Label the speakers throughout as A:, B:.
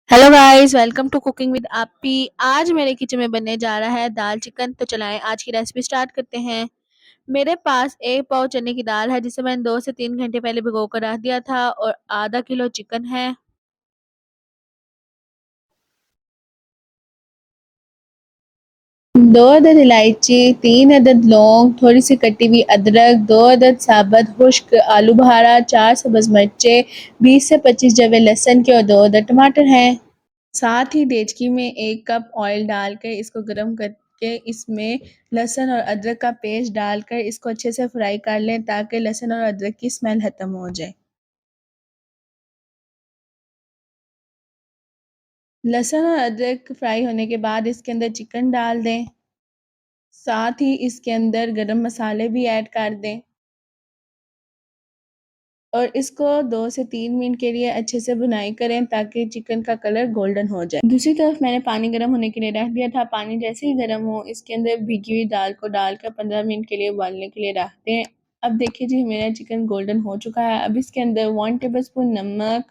A: Hello guys, welcome to cooking with आपी। आज मेरे किचन में बनने जा रहा है दाल चिकन। तो चलाएं आज की रेसिपी स्टार्ट करते हैं। मेरे पास एक पाव चने की दाल है जिसे मैंने 2 से 3 घंटे पहले भिगो कर रख दिया था, और आधा किलो चिकन है। 2 अदद इलायची, 3 अदद लौंग, थोड़ी सी कटी हुई अदरक, 2 अदद साबुत खुश्क आलू बहारा, 4 सब्ज मिर्चे, 20 से 25 जवे लहसुन के और 2 अदद टमाटर हैं। साथ ही देचकी में 1 कप ऑयल डाल के इसको गर्म करके इसमें लहसुन और अदरक का पेस्ट डालकर इसको अच्छे से फ्राई कर लें ताकि लहसुन और अदरक की स्मेल खत्म हो जाए। लहसुन और अदरक फ्राई होने के बाद इसके अंदर चिकन डाल दें। साथ ही इसके अंदर गरम मसाले भी ऐड कर दें और इसको 2 से 3 मिनट के लिए अच्छे से भुनाई करें ताकि चिकन का कलर गोल्डन हो जाए। दूसरी तरफ मैंने पानी गर्म होने के लिए रख दिया था। पानी जैसे ही गर्म हो इसके अंदर भिगी हुई दाल को डालकर 15 मिनट के लिए उबालने के लिए रख दें। अब देखिए जी, मेरा चिकन गोल्डन हो चुका है। अब इसके अंदर 1 टेबल स्पून नमक,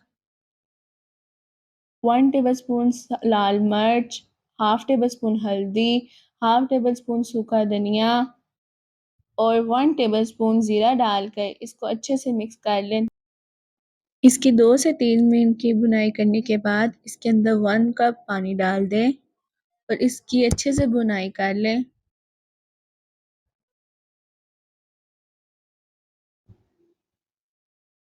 A: 1 टेबल स्पून लाल मिर्च, हाफ 1 टेबल स्पून हल्दी, हाफ 1 टेबल स्पून सूखा धनिया और 1 टेबल स्पून ज़ीरा डालकर इसको अच्छे से मिक्स कर लें। इसकी 2 से 3 मिनट की भुनाई करने के बाद इसके अंदर 1 कप पानी डाल दें और इसकी अच्छे से भुनाई कर लें।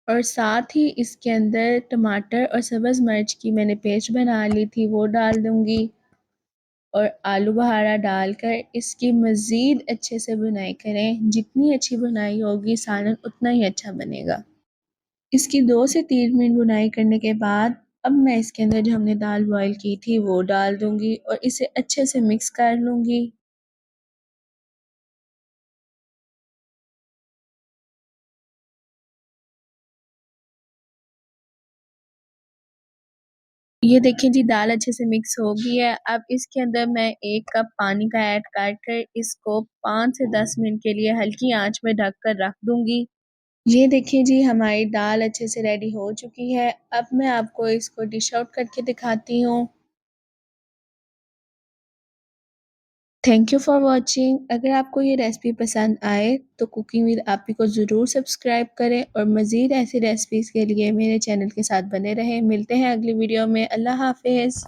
A: और साथ ही इसके अंदर टमाटर और सब्ज़ मिर्च की मैंने पेस्ट बना ली थी वो डाल दूंगी और आलू बहारा डालकर इसकी मज़ीद अच्छे से भुनाई करें। जितनी अच्छी भुनाई होगी सालन उतना ही अच्छा बनेगा। इसकी 2 से 3 मिनट भुनाई करने के बाद अब मैं इसके अंदर जो हमने दाल बॉईल की थी वो डाल दूंगी और इसे अच्छे से मिक्स कर लूंगी। ये देखिए जी, दाल अच्छे से मिक्स हो गई है। अब इसके अंदर मैं 1 कप पानी का ऐड कर इसको 5 से 10 मिनट के लिए हल्की आंच में ढक कर रख दूंगी। ये देखिए जी, हमारी दाल अच्छे से रेडी हो चुकी है। अब मैं आपको इसको डिश आउट करके दिखाती हूँ। Thank you for watching. अगर आपको ये रेसिपी पसंद आए तो कुकिंग विद आपी को ज़रूर सब्सक्राइब करें और मज़ीद ऐसी रेसिपीज़ के लिए मेरे चैनल के साथ बने रहें। मिलते हैं अगली वीडियो में। अल्लाह हाफिज़।